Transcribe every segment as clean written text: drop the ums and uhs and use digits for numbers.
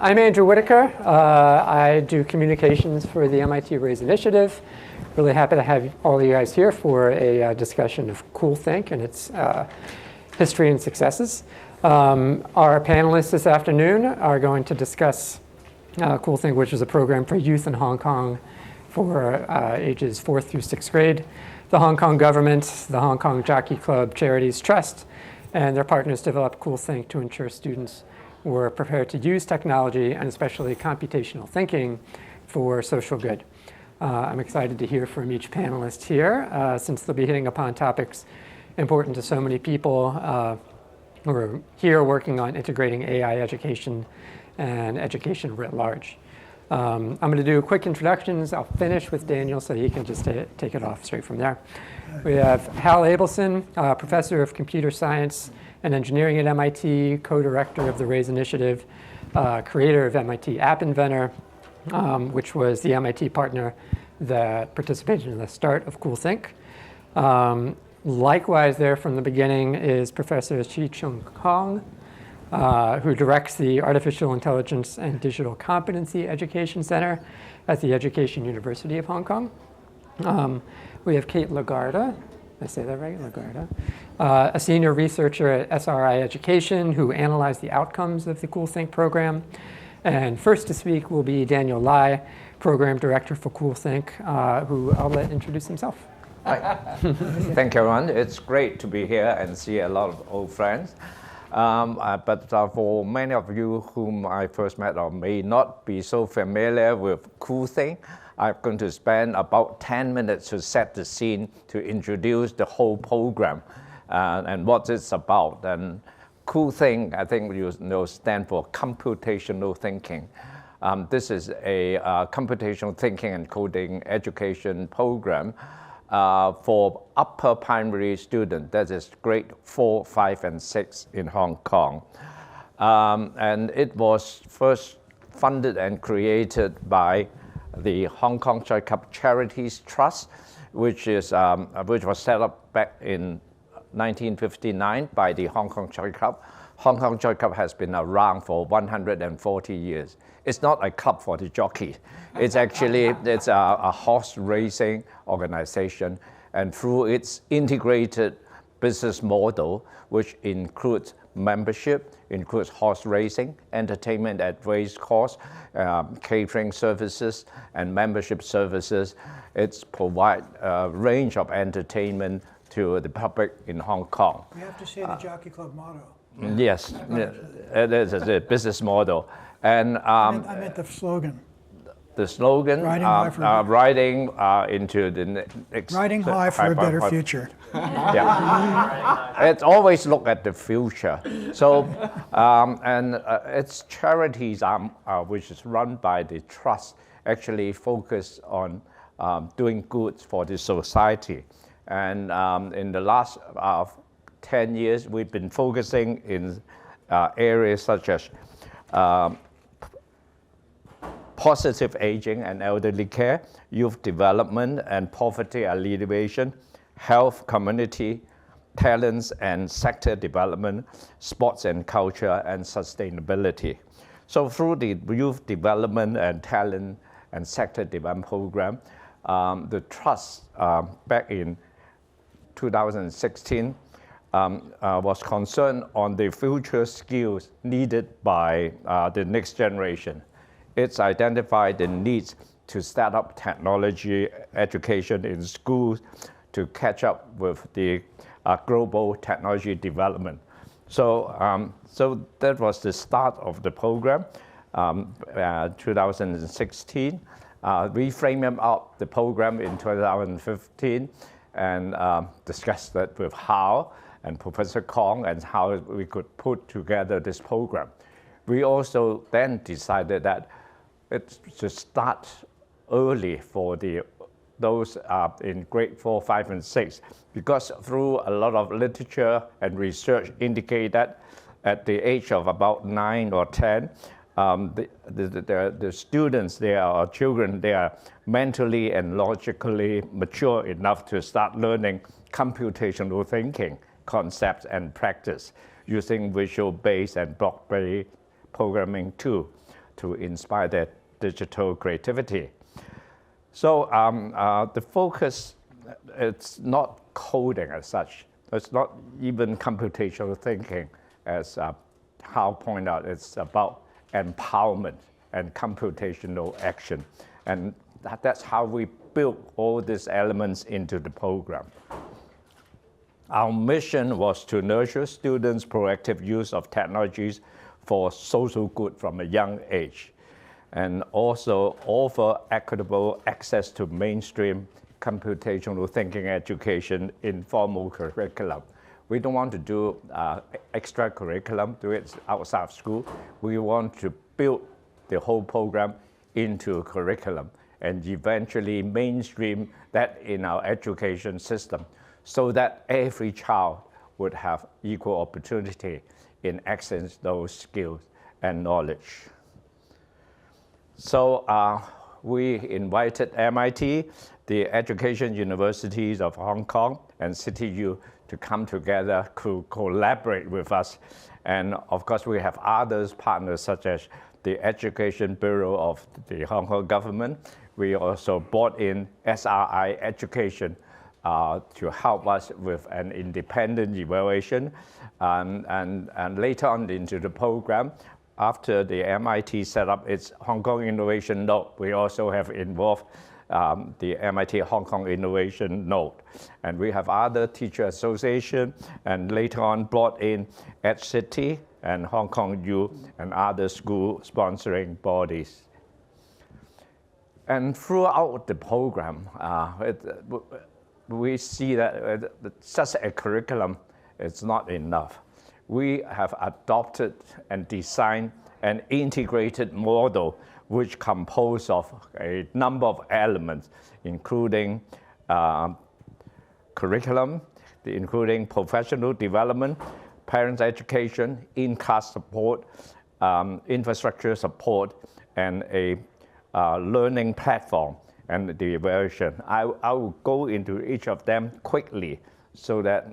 I'm Andrew Whitacre. I do communications for the MIT Raise Initiative. Really happy to have all of you guys here for a discussion of CoolThink and its history and successes. Our panelists this afternoon are going to discuss CoolThink, which is a program for youth in Hong Kong for ages 4th through 6th grade. The Hong Kong government, the Hong Kong Jockey Club Charities Trust, and their partners developed CoolThink to ensure students were prepared to use technology and especially computational thinking for social good. I'm excited to hear from each panelist here since they'll be hitting upon topics important to so many people who are here working on integrating AI education and education writ large. I'm going to do quick introductions. I'll finish with Daniel so he can just take it off straight from there. We have Hal Abelson, professor of computer science and engineering at MIT, co-director of the Raise Initiative, creator of MIT App Inventor, which was the MIT partner that participated in the start of CoolThink. Likewise there from the beginning is Professor Siu-Cheung, who directs the Artificial Intelligence and Digital Competency Education Center at the Education University of Hong Kong. We have Kate Laguarda, did I say that right? Laguarda, a senior researcher at SRI Education who analyzed the outcomes of the CoolThink program. And first to speak will be Daniel Lai, program director for CoolThink, who I'll let introduce himself. Hi. Thank you, everyone. It's great to be here and see a lot of old friends. But for many of you whom I first met or may not be so familiar with CoolThink, I'm going to spend about 10 minutes to set the scene to introduce the whole program and what it's about. And CoolThink, I think you know, stands for computational thinking. This is a computational thinking and coding education program for upper primary students, that is grade 4, 5, and 6 in Hong Kong. And it was first funded and created by the Hong Kong Jockey Club Charities Trust, which was set up back in 1959 by the Hong Kong Jockey Club. Hong Kong Jockey Club has been around for 140 years. It's not a club for the jockey. It's actually a horse racing organization, and through its integrated business model, which includes membership, includes horse racing, entertainment at race course, catering services, and membership services. It provides a range of entertainment to the public in Hong Kong. We have to say the Jockey Club motto. Yes, it is a business model. And I meant the slogan. The slogan, riding into the next. Riding high for a better future. Yeah, it's always look at the future. So, and its charities, which is run by the trust, actually focus on doing good for the society. And in the last 10 years, we've been focusing in areas such as positive aging and elderly care, youth development and poverty alleviation, health, community, talents and sector development, sports and culture, and sustainability. So through the youth development and talent and sector development program, the trust back in 2016 was concerned on the future skills needed by the next generation. It's identified the needs to start up technology education in schools to catch up with the global technology development. So, so that was the start of the program, 2016. We framed up the program in 2015 and discussed that with Hal and Professor Kong and how we could put together this program. We also then decided that it should start early for those in grade 4, 5, and 6, because through a lot of literature and research indicate that at the age of about 9 or 10, the students there, or children, they are mentally and logically mature enough to start learning computational thinking concepts and practice using visual-based and block-based programming too. to inspire their digital creativity. So the focus, it's not coding as such. It's not even computational thinking, as Hal pointed out. It's about empowerment and computational action. And that's how we built all these elements into the program. Our mission was to nurture students' proactive use of technologies for social good from a young age, and also offer equitable access to mainstream computational thinking education in formal curriculum. We don't want to do extra curriculum, do it outside of school. We want to build the whole program into curriculum and eventually mainstream that in our education system so that every child would have equal opportunity in accessing those skills and knowledge. So we invited MIT, the Education Universities of Hong Kong, and CityU to come together to collaborate with us. And of course, we have other partners such as the Education Bureau of the Hong Kong government. We also brought in SRI Education to help us with an independent evaluation. And later on into the program, after the MIT set up its Hong Kong Innovation Node, we also have involved the MIT Hong Kong Innovation Node. And we have other teacher association, and later on brought in EdCity and Hong Kong U and other school sponsoring bodies. And throughout the program, we see that such a curriculum is not enough. We have adopted and designed an integrated model which composed of a number of elements, including curriculum, including professional development, parents' education, in-class support, infrastructure support, and a learning platform and the evaluation. I will go into each of them quickly so that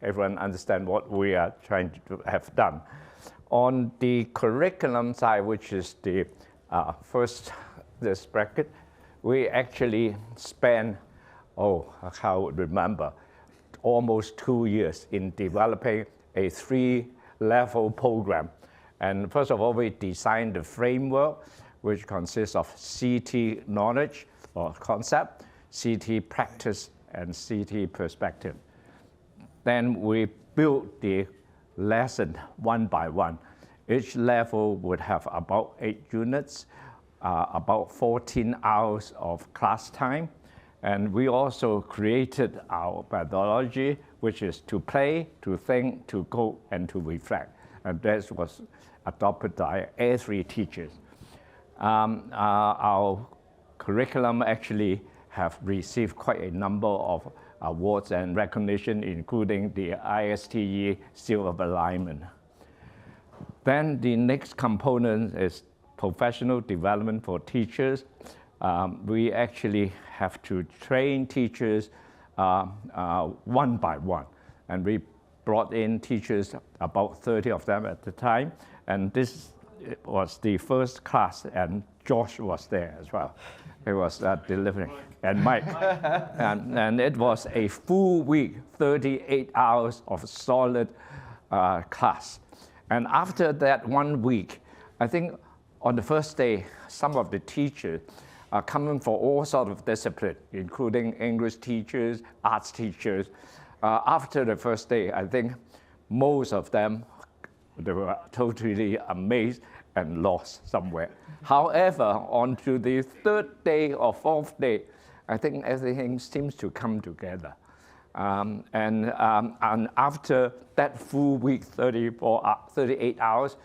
everyone understands what we are trying to have done. On the curriculum side, which is the this bracket, we actually spent, I would remember, almost 2 years in developing a 3-level program. And first of all, we designed the framework, which consists of CT knowledge or concept, CT practice, and CT perspective. Then we built the lesson one by one. Each level would have about 8 units, about 14 hours of class time. And we also created our methodology, which is to play, to think, to go, and to reflect. And that was adopted by every teacher. Our curriculum actually have received quite a number of awards and recognition, including the ISTE Seal of Alignment. Then the next component is professional development for teachers. We actually have to train teachers one by one. And we brought in teachers, about 30 of them at the time. And this was the first class, and Josh was there as well. He was delivering, and Mike. and it was a full week, 38 hours of solid class. And after that 1 week, I think on the first day, some of the teachers are coming for all sorts of discipline, including English teachers, arts teachers. After the first day, I think most of them, they were totally amazed and lost somewhere. However, on to the 3rd day or 4th day, I think everything seems to come together. And after that full week, 38 hours,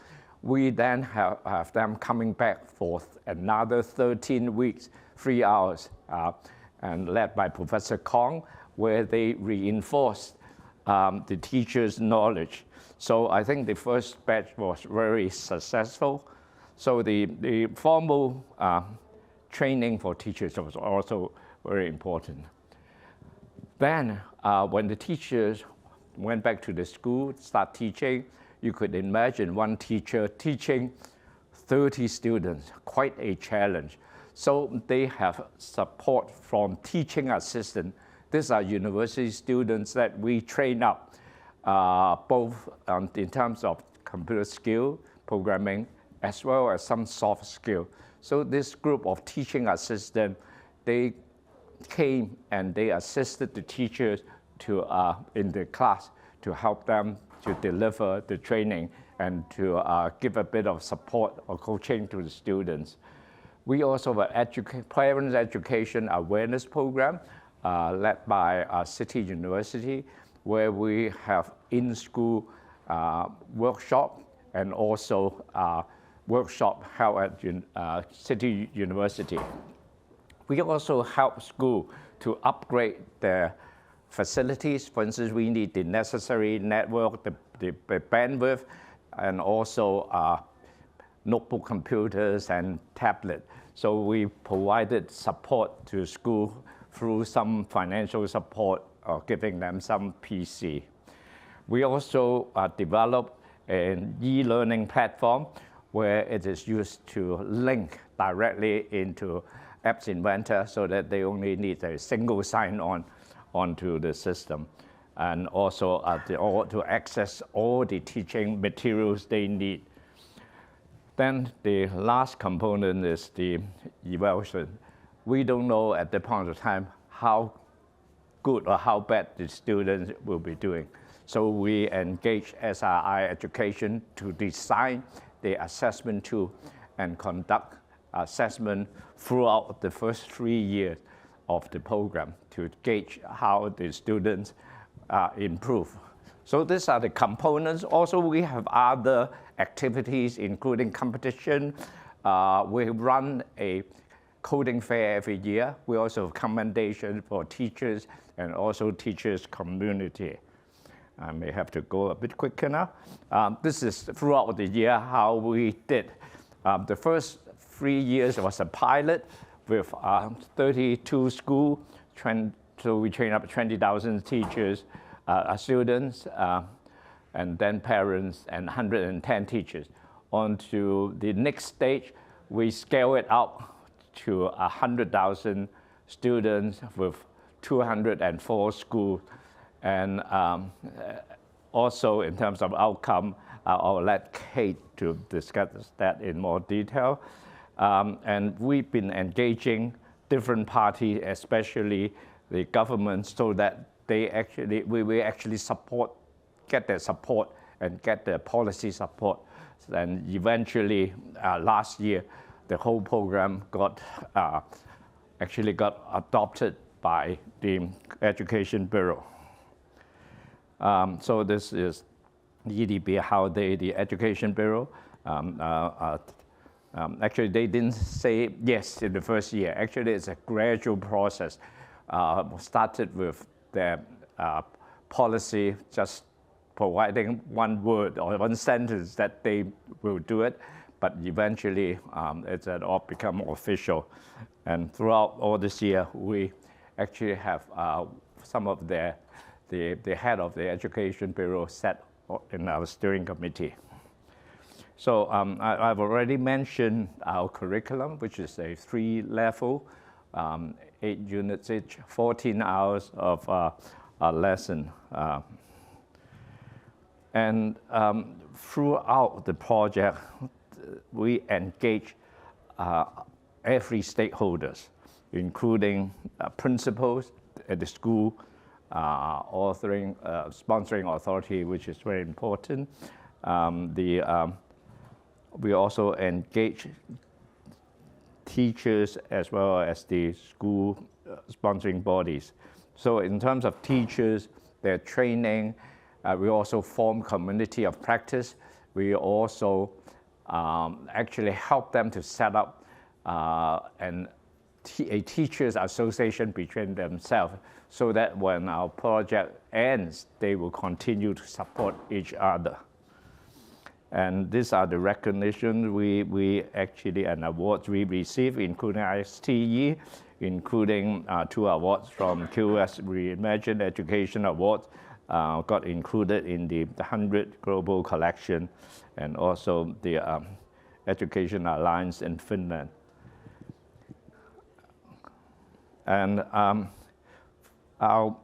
we then have them coming back for another 13 weeks, 3 hours, and led by Professor Kong, where they reinforced the teacher's knowledge. So I think the first batch was very successful. So the formal training for teachers was also very important. Then when the teachers went back to the school, start teaching, you could imagine one teacher teaching 30 students, quite a challenge. So they have support from teaching assistants. These are university students that we train up, both in terms of computer skill, programming, as well as some soft skill. So this group of teaching assistants, they came and they assisted the teachers to, in the class to help them to deliver the training and to give a bit of support or coaching to the students. We also have an parents education awareness program led by City University, where we have in-school workshop and also workshop held at City University. We also help school to upgrade their facilities. For instance, we need the necessary network, the bandwidth, and also notebook computers and tablets. So we provided support to school through some financial support or giving them some PC. We also developed an e-learning platform where it is used to link directly into Apps Inventor so that they only need a single sign-on onto the system, and also to access all the teaching materials they need. Then the last component is the evaluation. We don't know at the point of time how good or how bad the students will be doing. So we engage SRI Education to design the assessment tool and conduct assessment throughout the first 3 years of the program to gauge how the students improve. So these are the components. Also, we have other activities, including competition. We run a coding fair every year. We also have commendation for teachers and also teachers' community. I may have to go a bit quicker now. This is throughout the year how we did. The first 3 years was a pilot with 32 schools. So we trained up 20,000 teachers, students, and then parents, and 110 teachers. On to the next stage, we scale it up to 100,000 students with 204 schools. And also in terms of outcome, I'll let Kate to discuss that in more detail. And we've been engaging different parties, especially the government, so that we will actually get their support and get their policy support. And eventually, last year, the whole program actually got adopted by the Education Bureau. So this is EDB, how the Education Bureau, actually they didn't say yes in the first year. Actually, it's a gradual process. Started with their policy, just providing one word or one sentence that they will do it, but eventually it's all become official. And throughout all this year, we actually have some of the head of the Education Bureau sat in our steering committee. So I've already mentioned our curriculum, which is a 3-level, 8 units each, 14 hours of a lesson. And throughout the project, we engage every stakeholders, including principals at the school, sponsoring authority, which is very important. We also engage teachers as well as the school sponsoring bodies. So in terms of teachers, their training, we also form community of practice. We also actually help them to set up a teachers association between themselves, so that when our project ends, they will continue to support each other. And these are the recognition we actually, and awards we receive, including ISTE, including 2 awards from QS Reimagine Education Awards, got included in the 100 Global Collection, and also the Education Alliance in Finland. And our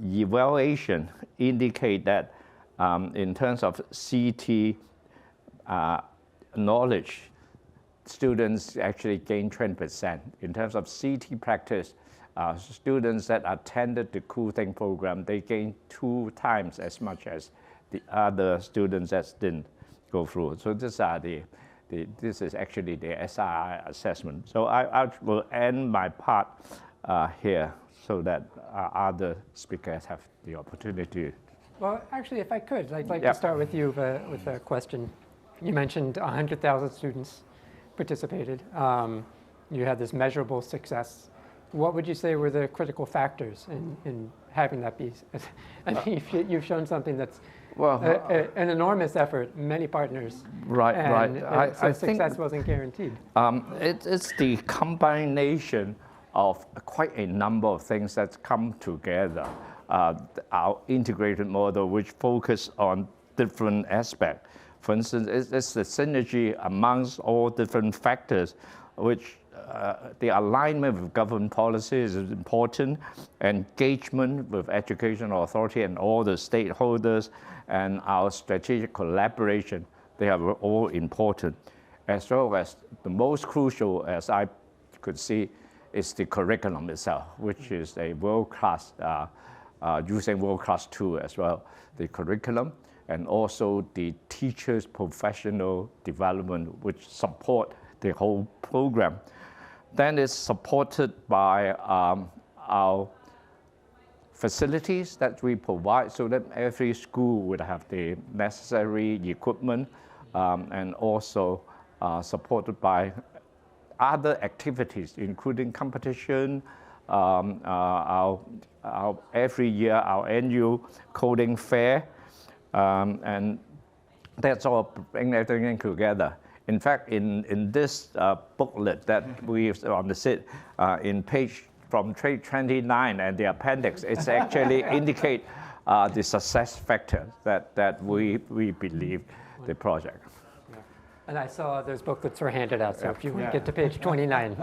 evaluation indicate that in terms of CT knowledge, students actually gain 20%. In terms of CT practice, students that attended the CoolThink program, they gain 2 times as much as the other students that didn't go through. So these are this is actually the SRI assessment. So I will end my part here so that other speakers have the opportunity. Well, actually, if I could, I'd like to start with you with a question. You mentioned 100,000 students participated. You had this measurable success. What would you say were the critical factors in having that be? I mean, you've shown something that's an enormous effort, many partners. Right. So success wasn't guaranteed. It's the combination of quite a number of things that come together. Our integrated model, which focus on different aspects. For instance, it's the synergy amongst all different factors, which the alignment with government policy is important, engagement with educational authority and all the stakeholders, and our strategic collaboration, they are all important. As well as the most crucial, as I could see, is the curriculum itself, which is a world-class, using world-class tool as well, the curriculum, and also the teachers' professional development, which support the whole program. Then it's supported by our facilities that we provide so that every school would have the necessary equipment, and also supported by other activities, including competition, our every year, our annual coding fair, and that's all bring everything together. In fact, in this booklet that we have on the sit, in page from page 29 and the appendix, it's actually indicate the success factor that we believe the project. And I saw those booklets were handed out, so if you want to get to page 29,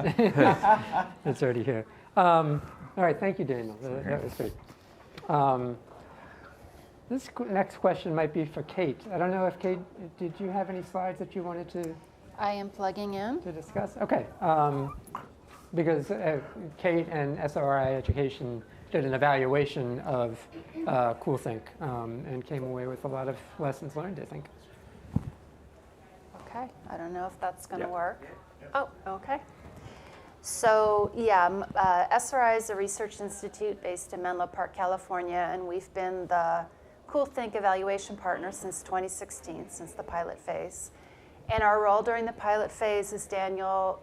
it's already here. All right, thank you, Daniel. That was great. This next question might be for Kate. I don't know if Kate, did you have any slides that you wanted to? I am plugging in. To discuss? Okay. Because Kate and SRI Education did an evaluation of CoolThink and came away with a lot of lessons learned, I think. Okay, I don't know if that's going to work. Oh, okay. So yeah, SRI is a research institute based in Menlo Park, California, and we've been the CoolThink evaluation partner since 2016, since the pilot phase. And our role during the pilot phase, as Daniel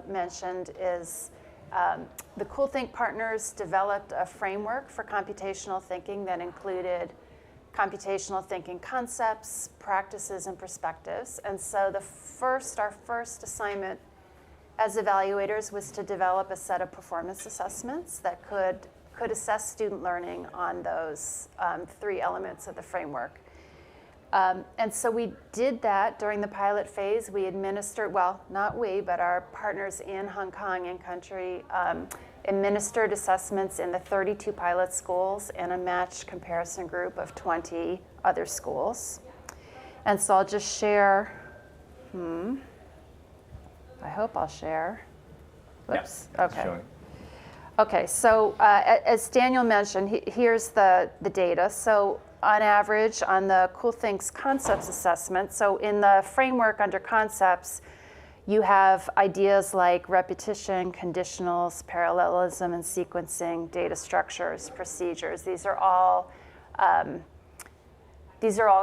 mentioned, is the CoolThink partners developed a framework for computational thinking that included computational thinking concepts, practices, and perspectives. And so our first assignment as evaluators was to develop a set of performance assessments that could assess student learning on those 3 elements of the framework. And so we did that during the pilot phase. We administered, well, not we, but our partners in Hong Kong and country administered assessments in the 32 pilot schools and a matched comparison group of 20 other schools. And so I'll just share, I hope I'll share. Whoops, okay. Sure. Okay, so as Daniel mentioned, here's the data. So on average, on the CoolThink's concepts assessment, so in the framework under concepts, you have ideas like repetition, conditionals, parallelism and sequencing, data structures, procedures. These are all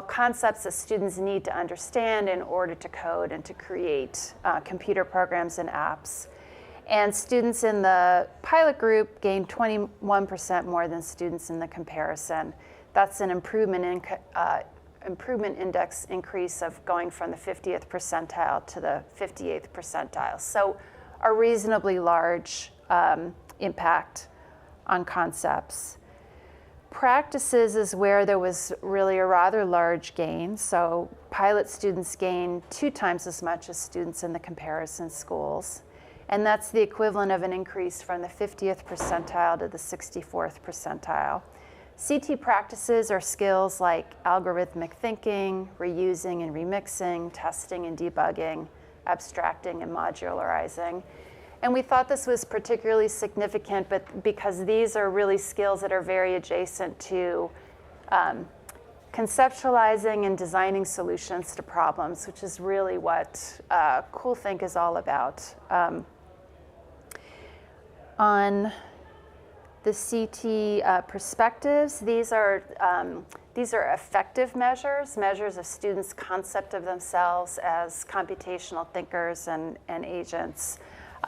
concepts that students need to understand in order to code and to create computer programs and apps. And students in the pilot group gained 21% more than students in the comparison. That's an improvement index increase of going from the 50th percentile to the 58th percentile. So a reasonably large impact on concepts. Practices is where there was really a rather large gain. So pilot students gained 2 times as much as students in the comparison schools. And that's the equivalent of an increase from the 50th percentile to the 64th percentile. CT practices are skills like algorithmic thinking, reusing and remixing, testing and debugging, abstracting and modularizing. And we thought this was particularly significant because these are really skills that are very adjacent to conceptualizing and designing solutions to problems, which is really what CoolThink is all about. On the CT perspectives, these are effective measures of students' concept of themselves as computational thinkers and agents.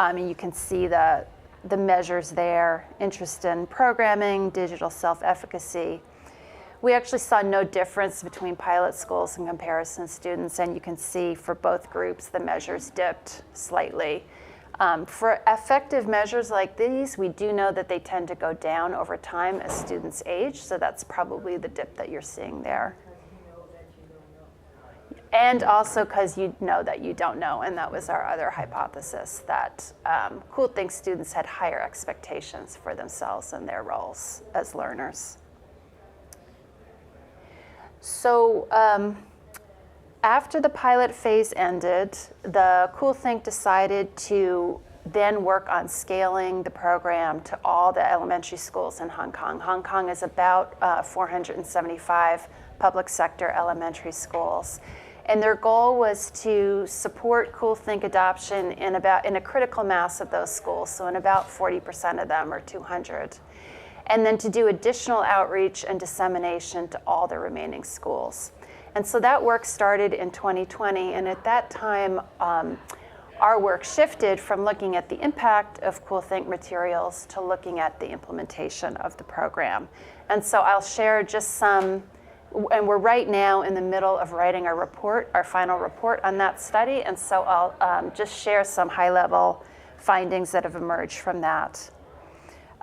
And you can see the measures there: interest in programming, digital self-efficacy. We actually saw no difference between pilot schools and comparison students, and you can see for both groups the measures dipped slightly. For effective measures like these, we do know that they tend to go down over time as students age, so that's probably the dip that you're seeing there. And also because you know that you don't know, and that was our other hypothesis, that CoolThink students had higher expectations for themselves and their roles as learners. So after the pilot phase ended, the CoolThink decided to then work on scaling the program to all the elementary schools in Hong Kong. Hong Kong is about 475 public sector elementary schools. And their goal was to support CoolThink adoption in a critical mass of those schools, so in about 40% of them, or 200. And then to do additional outreach and dissemination to all the remaining schools. And so that work started in 2020, and at that time, our work shifted from looking at the impact of CoolThink materials to looking at the implementation of the program. And so I'll share just some, and we're right now in the middle of writing our report, our final report on that study, and so I'll just share some high-level findings that have emerged from that.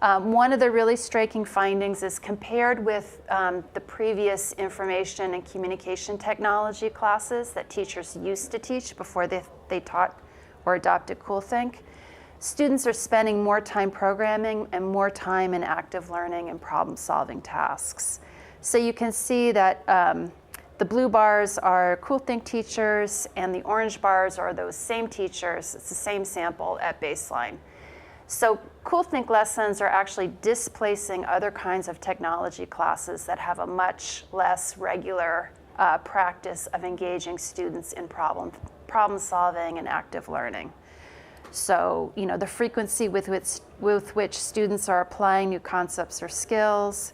One of the really striking findings is compared with the previous information and communication technology classes that teachers used to teach before they taught or adopted CoolThink, students are spending more time programming and more time in active learning and problem-solving tasks. So you can see that the blue bars are CoolThink teachers and the orange bars are those same teachers. It's the same sample at baseline. So CoolThink lessons are actually displacing other kinds of technology classes that have a much less regular practice of engaging students in problem solving and active learning. So, the frequency with which students are applying new concepts or skills,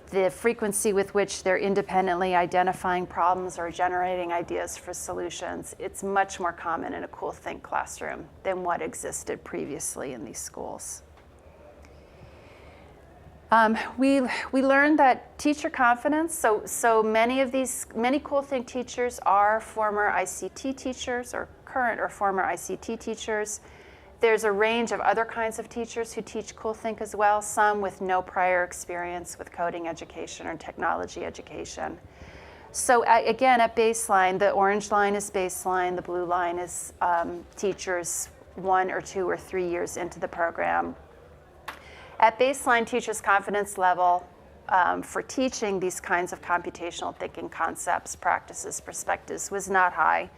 the frequency with which they're independently identifying problems or generating ideas for solutions, it's much more common in a CoolThink classroom than what existed previously in these schools. We learned that teacher confidence, so many CoolThink teachers are former ICT teachers or current or former ICT teachers. There's a range of other kinds of teachers who teach CoolThink as well, some with no prior experience with coding education or technology education. So again, at baseline, the orange line is baseline, the blue line is teachers 1 or 2 or 3 years into the program. At baseline, teachers' confidence level for teaching these kinds of computational thinking concepts, practices, perspectives was not high.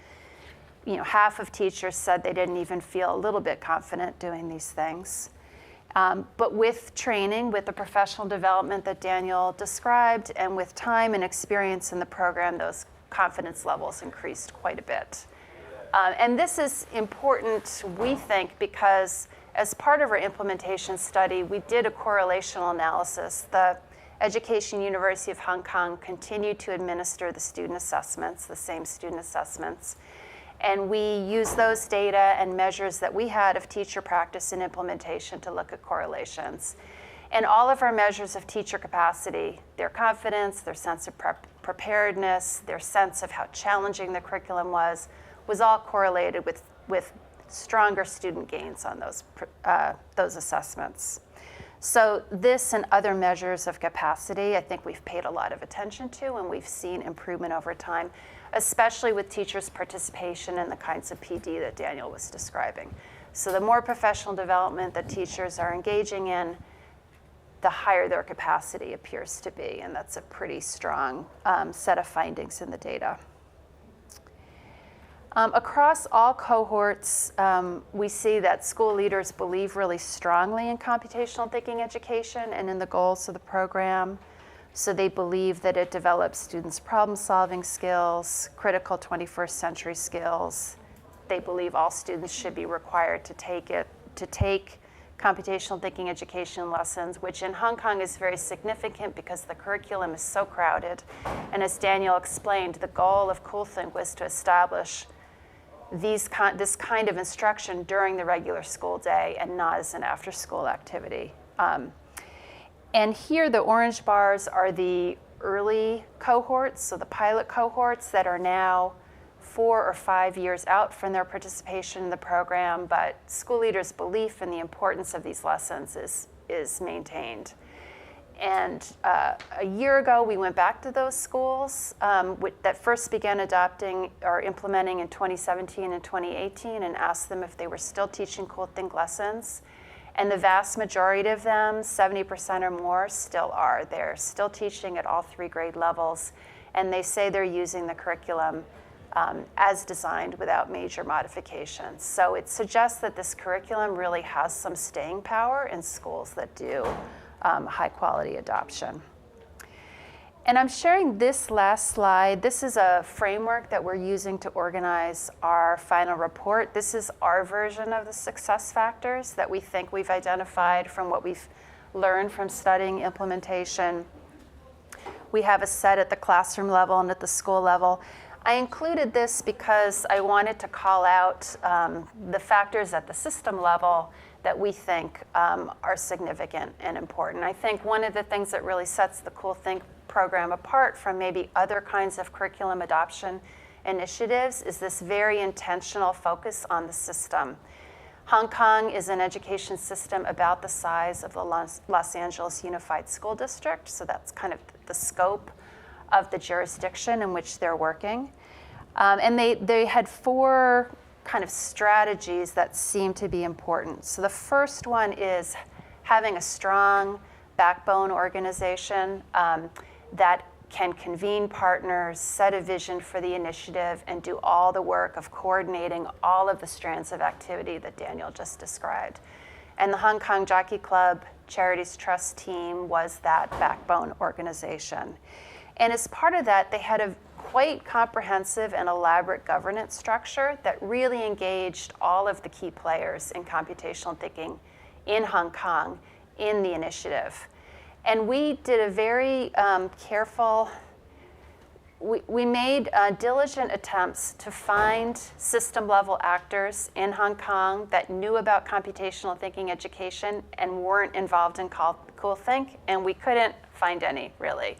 Half of teachers said they didn't even feel a little bit confident doing these things. But with training, with the professional development that Daniel described, and with time and experience in the program, those confidence levels increased quite a bit. And this is important, we think, because as part of our implementation study, we did a correlational analysis. The Education University of Hong Kong continued to administer the student assessments, the same student assessments. And we used those data and measures that we had of teacher practice and implementation to look at correlations. And all of our measures of teacher capacity, their confidence, their sense of preparedness, their sense of how challenging the curriculum was all correlated with stronger student gains on those assessments. So this and other measures of capacity, I think we've paid a lot of attention to, and we've seen improvement over time, especially with teachers' participation in the kinds of PD that Daniel was describing. So the more professional development that teachers are engaging in, the higher their capacity appears to be, and that's a pretty strong set of findings in the data. Across all cohorts, we see that school leaders believe really strongly in computational thinking education and in the goals of the program. So they believe that it develops students' problem-solving skills, critical 21st century skills. They believe all students should be required to take computational thinking education lessons, which in Hong Kong is very significant because the curriculum is so crowded. And as Daniel explained, the goal of CoolThink was to establish this kind of instruction during the regular school day and not as an after-school activity. And here the orange bars are the early cohorts, so the pilot cohorts that are now 4 or 5 years out from their participation in the program, but school leaders' belief in the importance of these lessons is maintained. And a year ago, we went back to those schools that first began adopting or implementing in 2017 and 2018 and asked them if they were still teaching CoolThink lessons. And the vast majority of them, 70% or more, still are. They're still teaching at all 3 grade levels, and they say they're using the curriculum as designed without major modifications. So it suggests that this curriculum really has some staying power in schools that do high quality adoption. And I'm sharing this last slide. This is a framework that we're using to organize our final report. This is our version of the success factors that we think we've identified from what we've learned from studying implementation. We have a set at the classroom level and at the school level. I included this because I wanted to call out the factors at the system level that we think are significant and important. I think one of the things that really sets the CoolThink program apart from maybe other kinds of curriculum adoption initiatives is this very intentional focus on the system. Hong Kong is an education system about the size of the Los Angeles Unified School District, so that's kind of the scope of the jurisdiction in which they're working. And they had 4 kind of strategies that seem to be important. So the first one is having a strong backbone organization that can convene partners, set a vision for the initiative, and do all the work of coordinating all of the strands of activity that Daniel just described. And the Hong Kong Jockey Club Charities Trust team was that backbone organization. And as part of that, they had a quite comprehensive and elaborate governance structure that really engaged all of the key players in computational thinking in Hong Kong in the initiative. And we did a very careful, we made diligent attempts to find system level actors in Hong Kong that knew about computational thinking education and weren't involved in CoolThink, and we couldn't find any, really.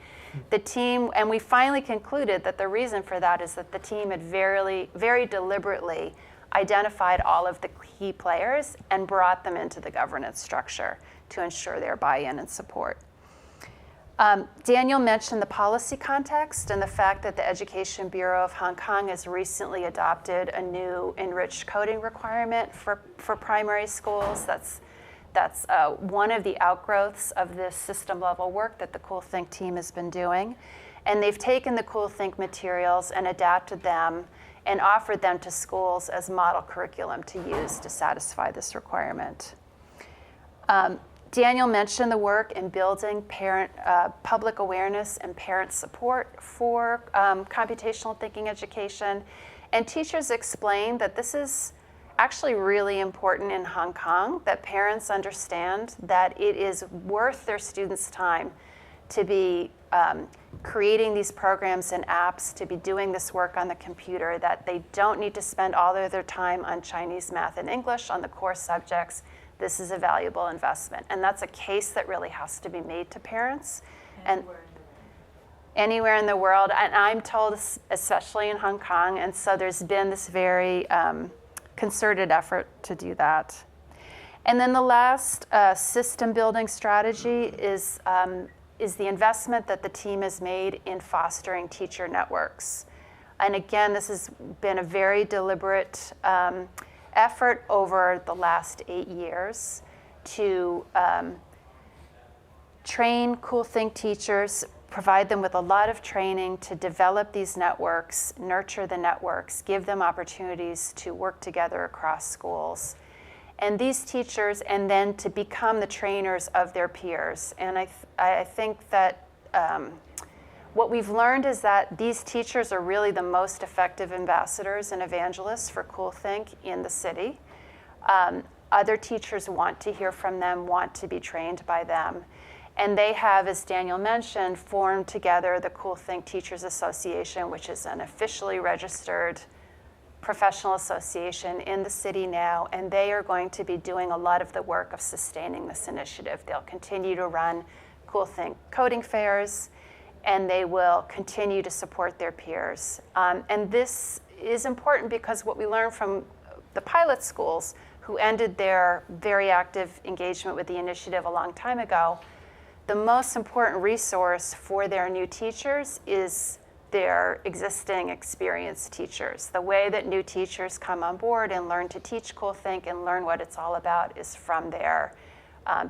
The team, and we finally concluded that the reason for that is that the team had very deliberately identified all of the key players and brought them into the governance structure to ensure their buy-in and support. Daniel mentioned the policy context and the fact that the Education Bureau of Hong Kong has recently adopted a new enriched coding requirement for primary schools. That's one of the outgrowths of this system level work that the CoolThink team has been doing. And they've taken the CoolThink materials and adapted them and offered them to schools as model curriculum to use to satisfy this requirement. Daniel mentioned the work in building public awareness and parent support for computational thinking education. And teachers explained that this is actually really important in Hong Kong, that parents understand that it is worth their students' time to be creating these programs and apps, to be doing this work on the computer, that they don't need to spend all of their time on Chinese, math, and English on the core subjects. This is a valuable investment. And that's a case that really has to be made to parents. Anywhere in the world. And I'm told, especially in Hong Kong, and so there's been this very concerted effort to do that. And then the last system building strategy is the investment that the team has made in fostering teacher networks. And again, this has been a very deliberate effort over the last 8 years to train CoolThink teachers, provide them with a lot of training to develop these networks, nurture the networks, give them opportunities to work together across schools. And these teachers, and then to become the trainers of their peers. And I think that what we've learned is that these teachers are really the most effective ambassadors and evangelists for CoolThink in the city. Other teachers want to hear from them, want to be trained by them. And they have, as Daniel mentioned, formed together the CoolThink Teachers Association, which is an officially registered professional association in the city now, and they are going to be doing a lot of the work of sustaining this initiative. They'll continue to run CoolThink coding fairs, and they will continue to support their peers. And this is important because what we learned from the pilot schools who ended their very active engagement with the initiative a long time ago, the most important resource for their new teachers is their existing experienced teachers. The way that new teachers come on board and learn to teach CoolThink and learn what it's all about is from their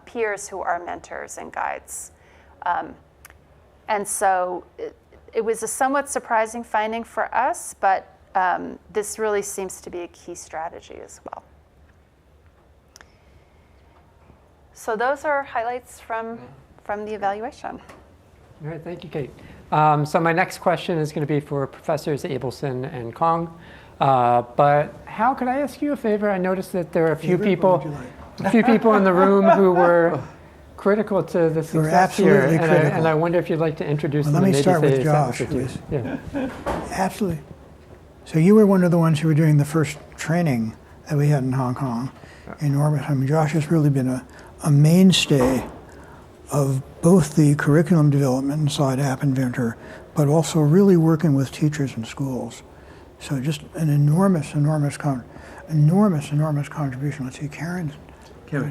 peers who are mentors and guides. And so it was a somewhat surprising finding for us, but this really seems to be a key strategy as well. So those are highlights from the evaluation. All right, thank you, Kate. So my next question is going to be for Professors Abelson and Kong. But how could I ask you a favor? I noticed that there are a few people in the room who were critical to the success here, and I wonder if you'd like to introduce them. Let me start with say Josh. Yeah. Absolutely. So you were one of the ones who were doing the first training that we had in Hong Kong. Enormous. I mean, Josh has really been a mainstay of both the curriculum development inside App Inventor, but also really working with teachers in schools. So just an enormous contribution. Let's see, Karen. Oh,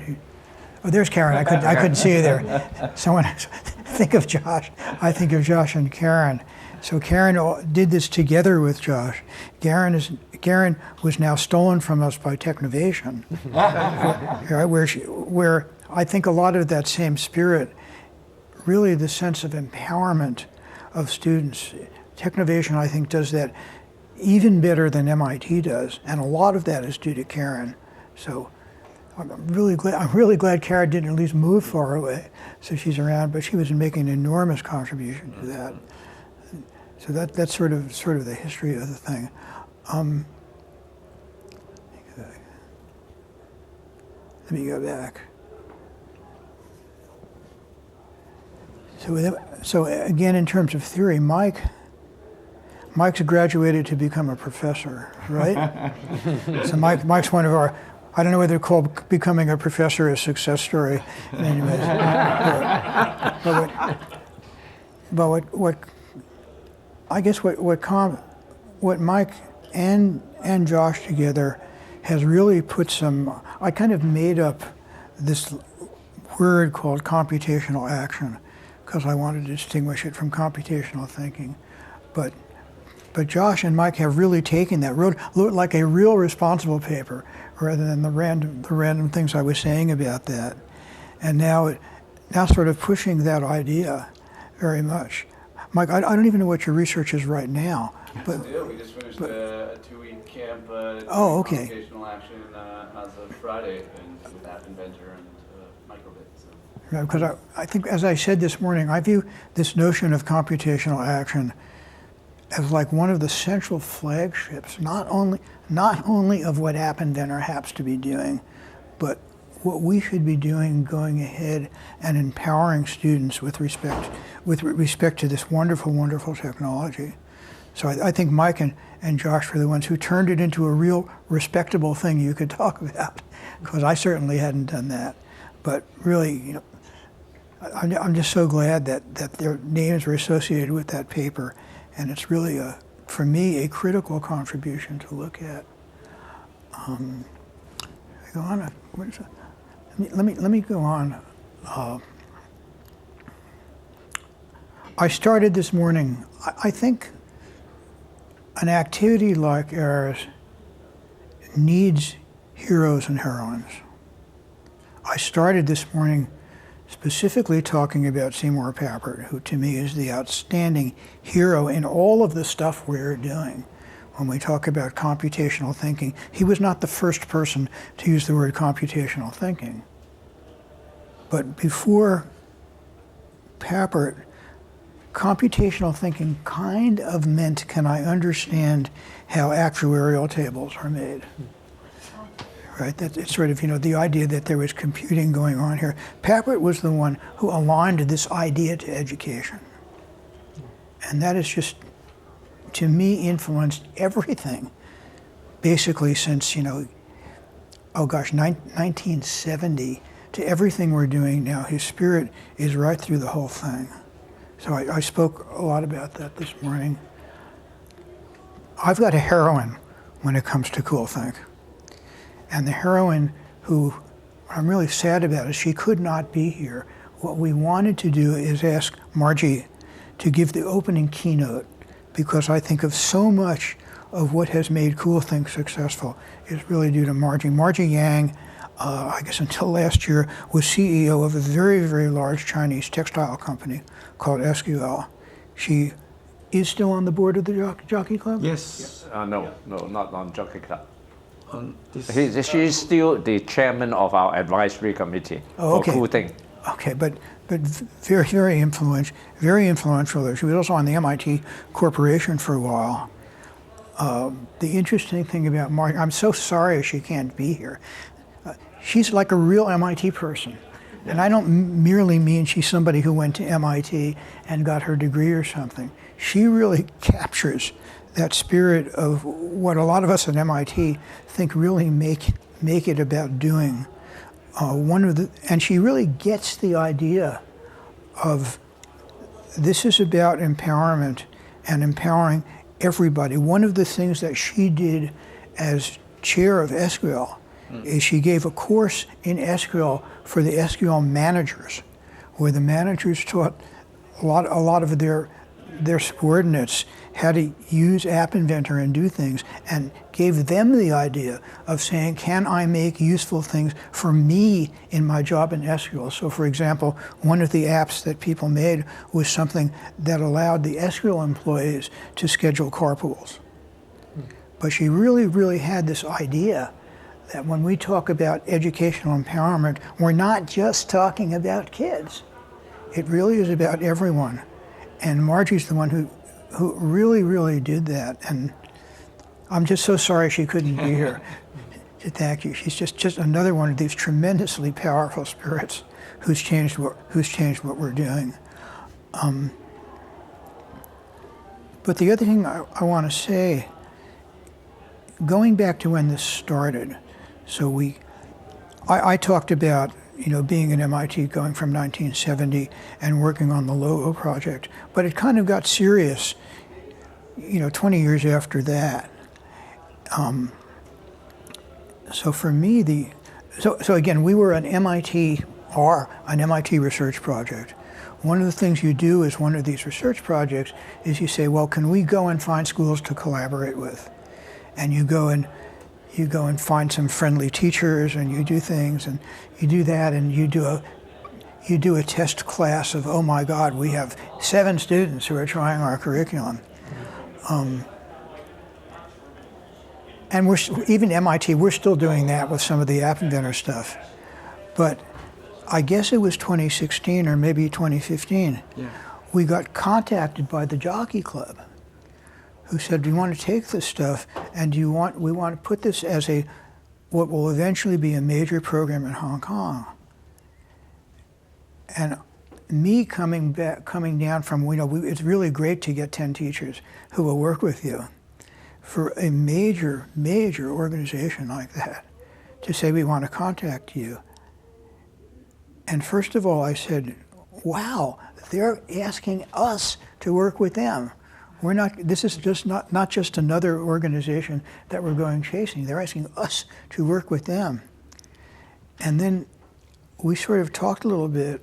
there's Karen. I couldn't see you there. Someone think of Josh. I think of Josh and Karen. So Karen did this together with Josh. Karen was now stolen from us by Technovation, where I think a lot of that same spirit, really the sense of empowerment of students. Technovation, I think, does that even better than MIT does, and a lot of that is due to Karen. So I'm really glad Karen didn't at least move far away, so she's around. But she was making an enormous contribution to that. So that's sort of the history of the thing. Let me go back. So again, in terms of theory, Mike's graduated to become a professor, right? So Mike's one of our, I don't know whether to call becoming a professor a success story. Anyways, but what I guess what Mike and Josh together has really put some, I kind of made up this word called computational action because I wanted to distinguish it from computational thinking. But Josh and Mike have really taken that, wrote like a real responsible paper rather than the random things I was saying about that. And now sort of pushing that idea very much. Mike, I don't even know what your research is right now. But we just finished a 2-week camp okay. computational action as of Friday with App Inventor and Microbit. So. Because I think, as I said this morning, I view this notion of computational action as like one of the central flagships, not only of what App Inventor happens to be doing, but what we should be doing going ahead and empowering students with respect to this wonderful, wonderful technology. So I think Mike and Josh were the ones who turned it into a real respectable thing you could talk about, because I certainly hadn't done that. But really, I'm just so glad that their names were associated with that paper, and it's really, for me, a critical contribution to look at. Go on. What is it? let me go on. I started this morning. I think an activity like ours needs heroes and heroines. I started this morning specifically talking about Seymour Papert, who to me is the outstanding hero in all of the stuff we're doing. When we talk about computational thinking, he was not the first person to use the word computational thinking. But before Papert, computational thinking kind of meant, can I understand how actuarial tables are made? Right, it's sort of, the idea that there was computing going on here. Papert was the one who aligned this idea to education. And that has just, to me, influenced everything, basically since, 1970 to everything we're doing now. His spirit is right through the whole thing. So I spoke a lot about that this morning. I've got a heroine when it comes to CoolThink. And the heroine who I'm really sad about is she could not be here. What we wanted to do is ask Margie to give the opening keynote, because I think of so much of what has made CoolThink successful is really due to Margie. Margie Yang, I guess until last year, was CEO of a very, very large Chinese textile company called SQL. She is still on the board of the Jockey Club? Yes. No, not on Jockey Club. She's still the chairman of our advisory committee for CoolThink. Okay, but very, very influential. She was also on the MIT Corporation for a while. The interesting thing about Margie, I'm so sorry she can't be here. She's like a real MIT person. And I don't merely mean she's somebody who went to MIT and got her degree or something. She really captures that spirit of what a lot of us at MIT think really make it about doing. And she really gets the idea of this is about empowerment and empowering everybody. One of the things that she did as chair of SQL is she gave a course in SQL for the SQL managers, where the managers taught a lot of their subordinates how to use App Inventor and do things, and gave them the idea of saying, can I make useful things for me in my job in SQL? So for example, one of the apps that people made was something that allowed the SQL employees to schedule carpools. But she really, really had this idea that when we talk about educational empowerment, we're not just talking about kids. It really is about everyone. And Margie's the one who really, really did that. And I'm just so sorry she couldn't be here to thank you. She's just another one of these tremendously powerful spirits who's changed what we're doing. But the other thing I want to say, going back to when this started, so I talked about being at MIT going from 1970 and working on the Logo project, but it kind of got serious, 20 years after that. So for me, so again, we were an MIT research project. One of the things you do as one of these research projects is you say, well, can we go and find schools to collaborate with? And you go and find some friendly teachers, and you do things, and you do that, and you do a test class of, oh my God, we have 7 students who are trying our curriculum. And even MIT, we're still doing that with some of the App Inventor stuff. But I guess it was 2016 or maybe 2015, we got contacted by the Jockey Club, who said, do you want to take this stuff and we want to put this as what will eventually be a major program in Hong Kong. And me coming down from, it's really great to get 10 teachers who will work with you for a major, major organization like that, to say we want to contact you. And first of all, I said, wow, they're asking us to work with them. This is just not just another organization that we're going chasing. They're asking us to work with them. And then we sort of talked a little bit.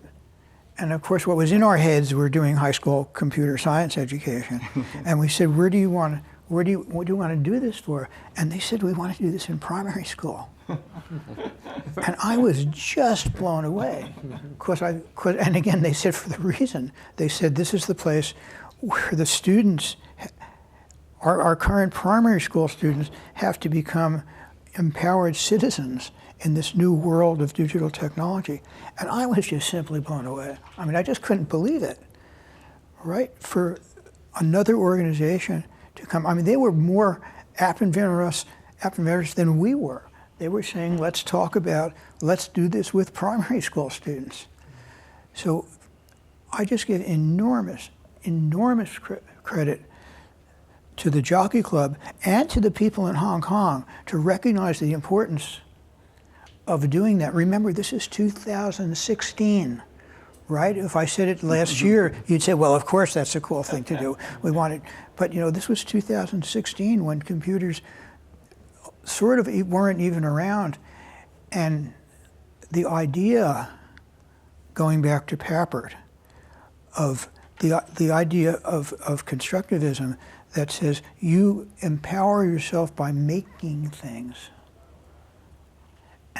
And of course, what was in our heads, we're doing high school computer science education. And we said, what do you want to do this for? And they said, we want to do this in primary school. And I was just blown away. And again, they said for the reason, they said this is the place where the students, our current primary school students, have to become empowered citizens in this new world of digital technology. And I was just simply blown away. I mean, I just couldn't believe it, right? For another organization to come, I mean, they were more app inventors than we were. They were saying, let's do this with primary school students. So I just give enormous credit to the Jockey Club and to the people in Hong Kong to recognize the importance of doing that. Remember, this is 2016, right? If I said it last year, you'd say, well, of course that's a cool thing to do. We want it. But this was 2016 when computers sort of weren't even around. And the idea, going back to Papert, of the idea of constructivism that says you empower yourself by making things.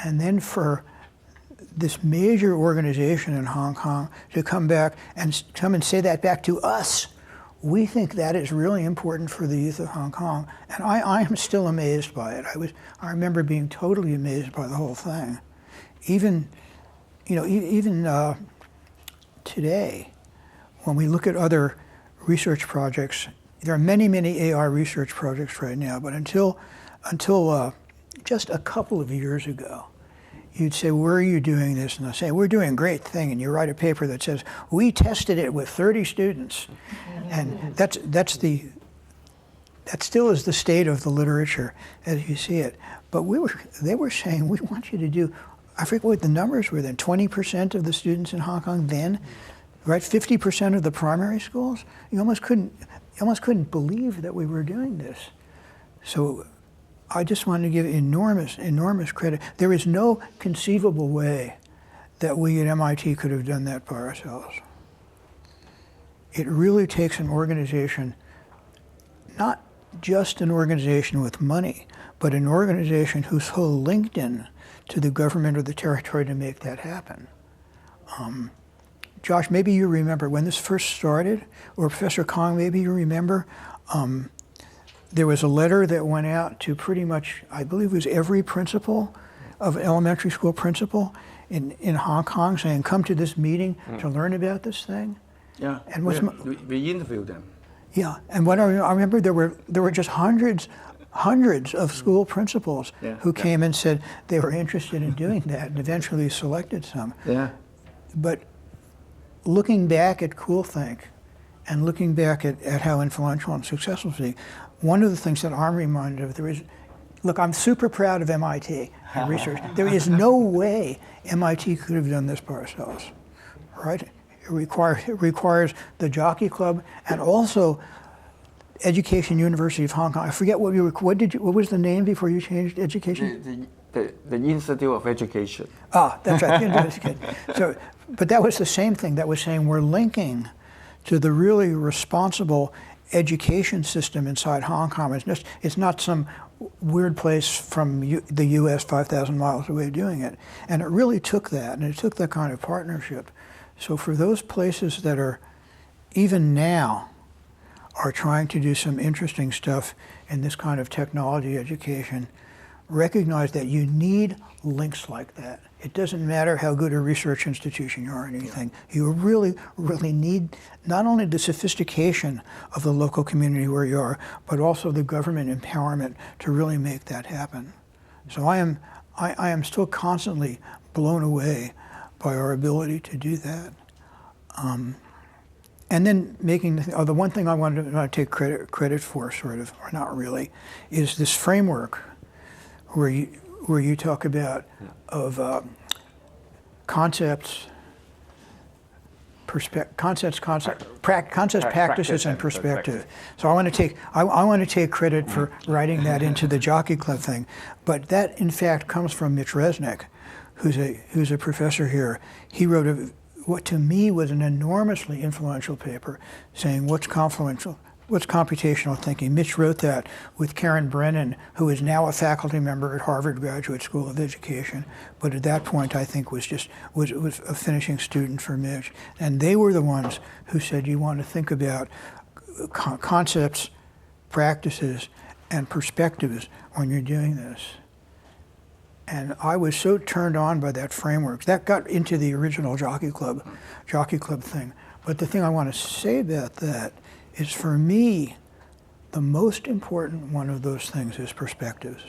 And then for this major organization in Hong Kong to come back and say that back to us, we think that is really important for the youth of Hong Kong. And I am still amazed by it. I remember being totally amazed by the whole thing. Even today, when we look at other research projects, there are many AI research projects right now, but until just a couple of years ago, you'd say, where are you doing this? And they'll say, we're doing a great thing. And you write a paper that says, we tested it with 30 students. And that still is the state of the literature as you see it. But they were saying, we want you to do, I forget what the numbers were then, 20% of the students in Hong Kong then, right? 50% of the primary schools? You almost couldn't believe that we were doing this. So I just want to give enormous credit. There is no conceivable way that we at MIT could have done that by ourselves. It really takes an organization, not just an organization with money, but an organization who's so linked in to the government or the territory to make that happen. Josh, maybe you remember when this first started, or Professor Kong, maybe you remember, there was a letter that went out to pretty much, I believe it was every principal of elementary school principal in Hong Kong saying, come to this meeting to learn about this thing. Yeah, and we interviewed them. Yeah, and what I remember, there were just hundreds of school principals who came and said they were interested in doing that, and eventually selected some. Yeah. But looking back at CoolThink and looking back at how influential and successful it was, one of the things that I'm reminded of, look, I'm super proud of MIT and research. There is no way MIT could have done this by ourselves, right? It requires the Jockey Club and also Education University of Hong Kong. I forget what was the name before you changed education? The Institute of Education. Ah, that's right. So, but that was the same thing. That was saying we're linking to the really responsible education system inside Hong Kong. It's not some weird place from the U.S. 5,000 miles away doing it. And it really took that, and it took that kind of partnership. So for those places that are, even now, are trying to do some interesting stuff in this kind of technology education, recognize that you need links like that. It doesn't matter how good a research institution you are or anything. You really, really need not only the sophistication of the local community where you are, but also the government empowerment to really make that happen. So I am still constantly blown away by our ability to do that. And then making the one thing I wanted to take credit for, sort of, or not really, is this framework where you talk about of concepts, practices, and perspective. So I want to take credit for writing that into the Jockey Club thing, but that in fact comes from Mitch Resnick, who's a professor here, he wrote what to me was an enormously influential paper saying what's computational thinking. Mitch wrote that with Karen Brennan, who is now a faculty member at Harvard Graduate School of Education, but at that point I think was a finishing student for Mitch. And they were the ones who said you want to think about concepts, practices, and perspectives when you're doing this. And I was so turned on by that framework. That got into the original Jockey Club thing. But the thing I want to say about that is, for me, the most important one of those things is perspectives.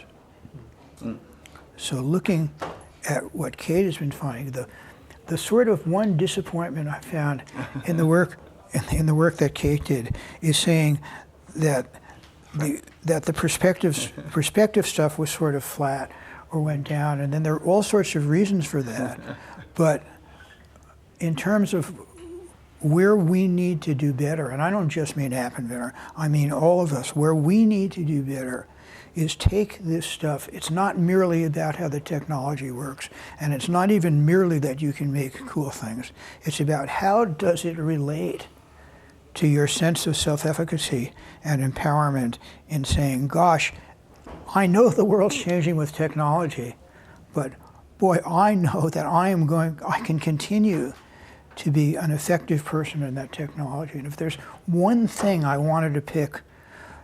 So looking at what Kate has been finding, the sort of one disappointment I found in the work that Kate did is saying that the perspective stuff was sort of flat or went down, and then there are all sorts of reasons for that. But in terms of where we need to do better, and I don't just mean App Inventor, I mean all of us, where we need to do better is take this stuff. It's not merely about how the technology works, and it's not even merely that you can make cool things. It's about how does it relate to your sense of self-efficacy and empowerment in saying, gosh, I know the world's changing with technology, but boy, I know that I can continue to be an effective person in that technology. And if there's one thing I wanted to pick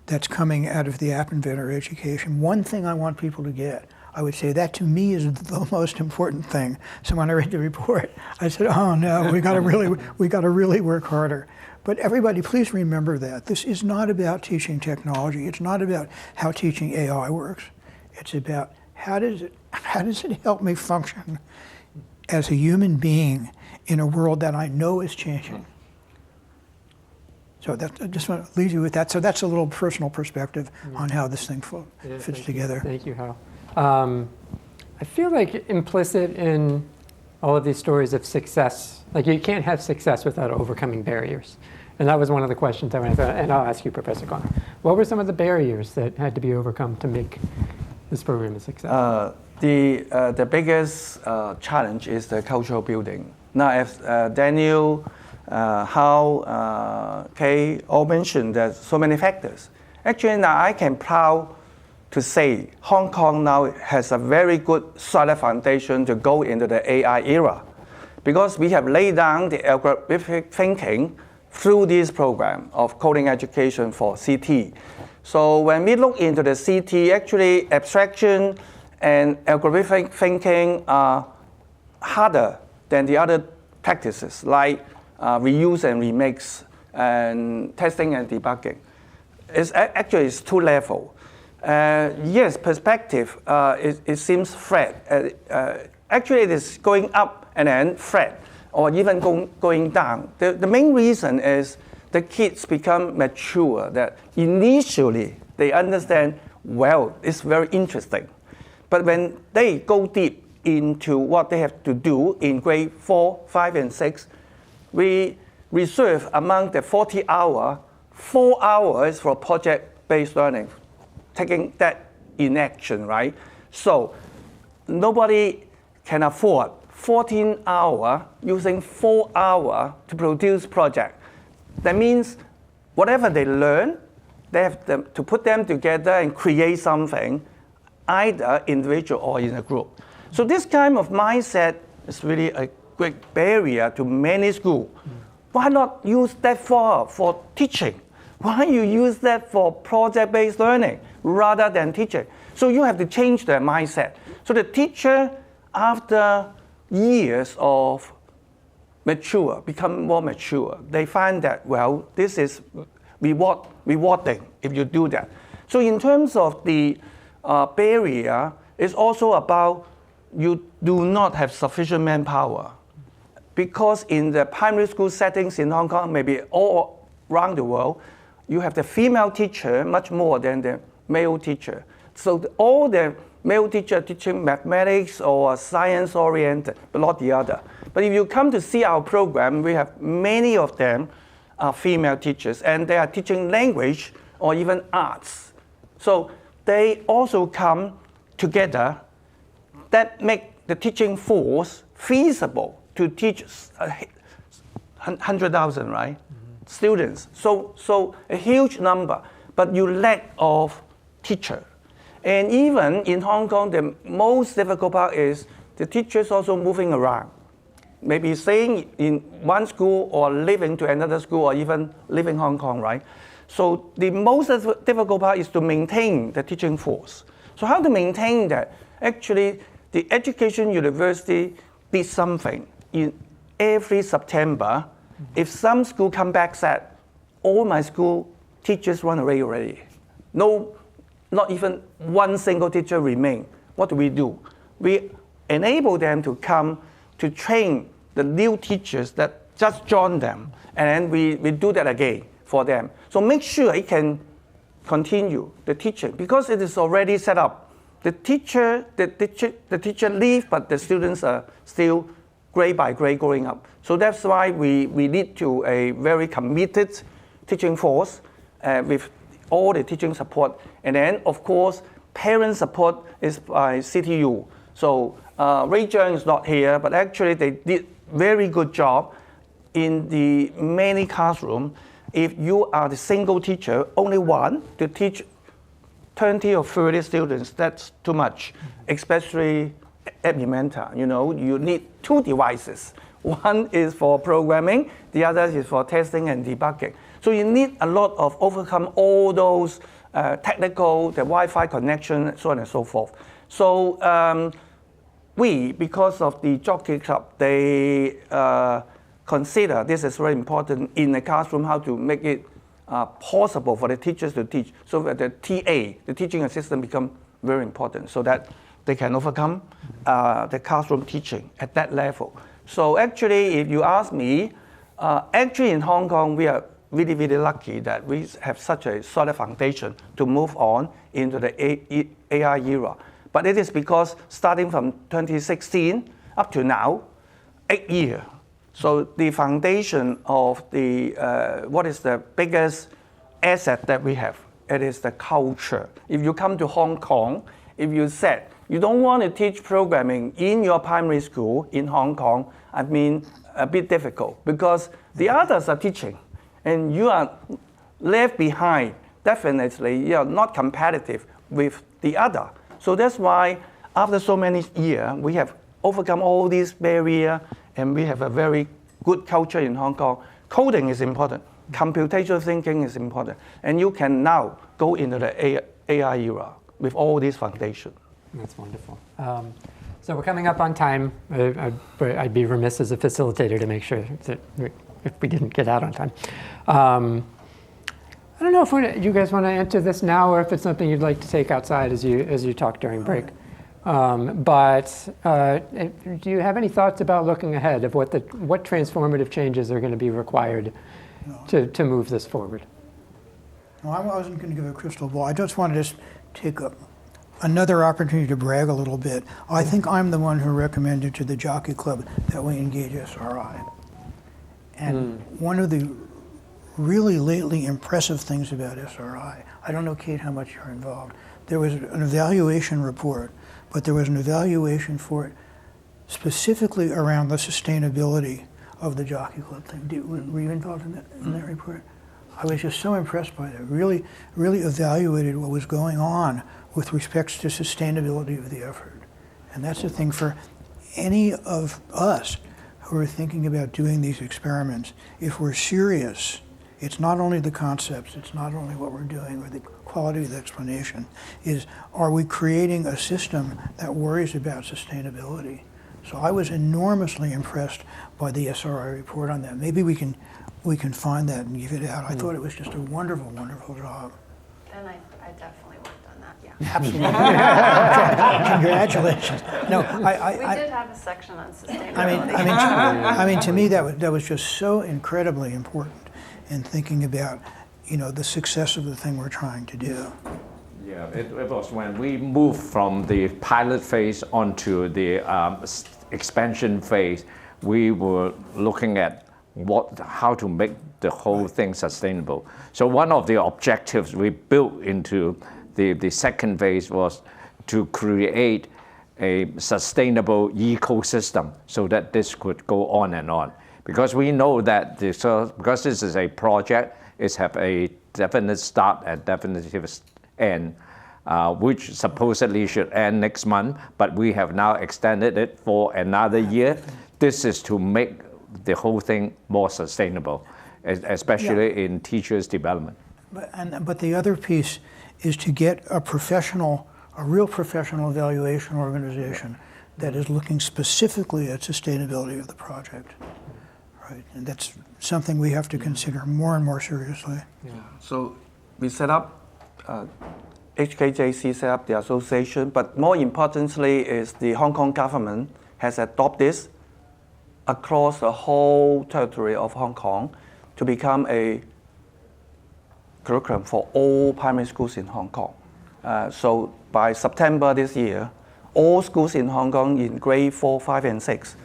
that's coming out of the App Inventor education, one thing I want people to get, I would say that to me is the most important thing. So when I read the report, I said, oh no, we got to really work harder. But everybody, please remember that. This is not about teaching technology. It's not about how teaching AI works. It's about how does it help me function as a human being in a world that I know is changing. So I just want to leave you with that. So that's a little personal perspective on how this thing fits together. Thank you, Hal. I feel like implicit in all of these stories of success, like you can't have success without overcoming barriers. And that was one of the questions I wanted, and I'll ask you, Professor Connor. What were some of the barriers that had to be overcome to make this program a success? The biggest challenge is the cultural building. Now, as Daniel, Hal, Kay all mentioned, there's so many factors. Actually, now I can proud to say Hong Kong now has a very good solid foundation to go into the AI era, because we have laid down the algorithmic thinking through this program of coding education for CT. So when we look into the CT, actually abstraction and algorithmic thinking are harder than the other practices like reuse and remix and testing and debugging. It's two levels. Yes, perspective, it seems flat. Actually, it is going up and then flat, or even going down. The main reason is the kids become mature, that initially they understand, well, it's very interesting. But when they go deep into what they have to do in grade 4, 5, and 6, we reserve among the 40 hours, 4 hours for project-based learning, taking that in action, right? So nobody can afford 14 hours using 4 hours to produce project. That means whatever they learn, they have to put them together and create something, either individual or in a group. So this kind of mindset is really a great barrier to many schools. Why not use that for teaching? Why you use that for project-based learning rather than teaching? So you have to change their mindset. So the teacher, after years of become more mature, they find that, well, this is rewarding if you do that. So in terms of the barrier, it's also about you do not have sufficient manpower. Because in the primary school settings in Hong Kong, maybe all around the world, you have the female teacher much more than the male teacher. So all the male teacher teaching mathematics or science-oriented, but not the other. But if you come to see our program, we have many of them are female teachers, and they are teaching language or even arts. So they also come together that make the teaching force feasible to teach 100,000, right? Students. So a huge number, but you lack of teacher. And even in Hong Kong, the most difficult part is the teachers also moving around. Maybe staying in one school or living to another school or even living Hong Kong, right? So the most difficult part is to maintain the teaching force. So how to maintain that? Actually, the Education University did something. In every September, if some school come back said, all my school teachers run away already. No, not even one single teacher remain. What do? We enable them to come to train the new teachers that just joined them, and then we do that again for them. So make sure it can continue the teaching because it is already set up. The teacher leave, but the students are still grade by grade growing up. So that's why we lead to a very committed teaching force with all the teaching support. And then, of course, parent support is by CTU. So Ray Zhang is not here, but actually they did very good job in the many classrooms. If you are the single teacher, only one to teach 20 or 30 students, that's too much, especially at Inventor. You need two devices. One is for programming, the other is for testing and debugging. So you need a lot of overcome all those technical, the Wi-Fi connection, so on and so forth. So because of the Jockey Club, they consider this is very important in the classroom, how to make it possible for the teachers to teach. So that the TA, the teaching assistant, become very important so that they can overcome the classroom teaching at that level. So actually, if you ask me, actually in Hong Kong, we are really, really lucky that we have such a solid foundation to move on into the AI era. But it is because starting from 2016 up to now, 8 years. So the foundation of the, what is the biggest asset that we have? It is the culture. If you come to Hong Kong, if you said, you don't want to teach programming in your primary school in Hong Kong, I mean, a bit difficult because the others are teaching and you are left behind. Definitely, you are not competitive with the other. So that's why after so many years, we have overcome all these barriers and we have a very good culture in Hong Kong. Coding is important. Computational thinking is important. And you can now go into the AI era with all these foundations. That's wonderful. So we're coming up on time. I'd be remiss as a facilitator to make sure that if we didn't get out on time. I don't know if you guys want to enter this now or if it's something you'd like to take outside as you talk during break. But do you have any thoughts about looking ahead of what transformative changes are going to be required to move this forward? No, I wasn't going to give a crystal ball. I just wanted to take another opportunity to brag a little bit. I think I'm the one who recommended to the Jockey Club that we engage SRI. And one of the really lately impressive things about SRI, I don't know, Kate, how much you're involved. There was an evaluation report, but there was an evaluation for it specifically around the sustainability of the Jockey Club thing. Were you involved in that report? I was just so impressed by that. Really, really evaluated what was going on with respect to sustainability of the effort. And that's the thing for any of us who are thinking about doing these experiments. If we're serious, it's not only the concepts, it's not only what we're doing or the quality of the explanation, are we creating a system that worries about sustainability? So I was enormously impressed by the SRI report on that. Maybe we can find that and give it out. I thought it was just a wonderful, wonderful job. And I definitely worked on that, yeah. Absolutely. Congratulations. No, We did have a section on sustainability. I mean, to me, that was just so incredibly important in thinking about, the success of the thing we're trying to do. Yeah, it was when we moved from the pilot phase onto the expansion phase, we were looking at how to make the whole thing sustainable. So one of the objectives we built into the second phase was to create a sustainable ecosystem so that this could go on and on. Because we know that because this is a project, it have a definite start and definitive end, which supposedly should end next month, but we have now extended it for another year. This is to make the whole thing more sustainable, especially in teachers' development. But the other piece is to get a real professional evaluation organization that is looking specifically at sustainability of the project. Right, and that's something we have to consider more and more seriously. Yeah. So we set up, HKJC set up the association, but more importantly is the Hong Kong government has adopted this across the whole territory of Hong Kong to become a curriculum for all primary schools in Hong Kong. So by September this year, all schools in Hong Kong in grade 4, 5, and 6,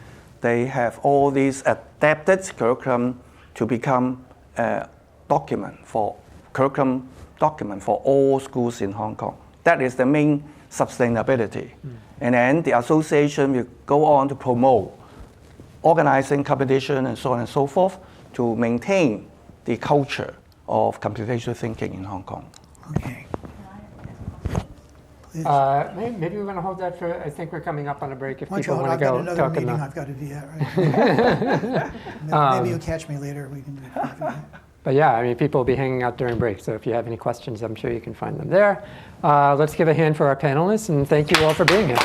they have all these adapted curriculum to become a curriculum document for all schools in Hong Kong. That is the main sustainability. And then the association will go on to promote organizing competition and so on and so forth to maintain the culture of computational thinking in Hong Kong. Okay. Maybe we're going to hold that for, I think we're coming up on a break if Why don't you people hold? want to I've go got another talk meeting about. I've got to be at, right? Maybe you'll catch me later. We can do it. But yeah, I mean, people will be hanging out during break, so if you have any questions, I'm sure you can find them there. Let's give a hand for our panelists, and thank you all for being here.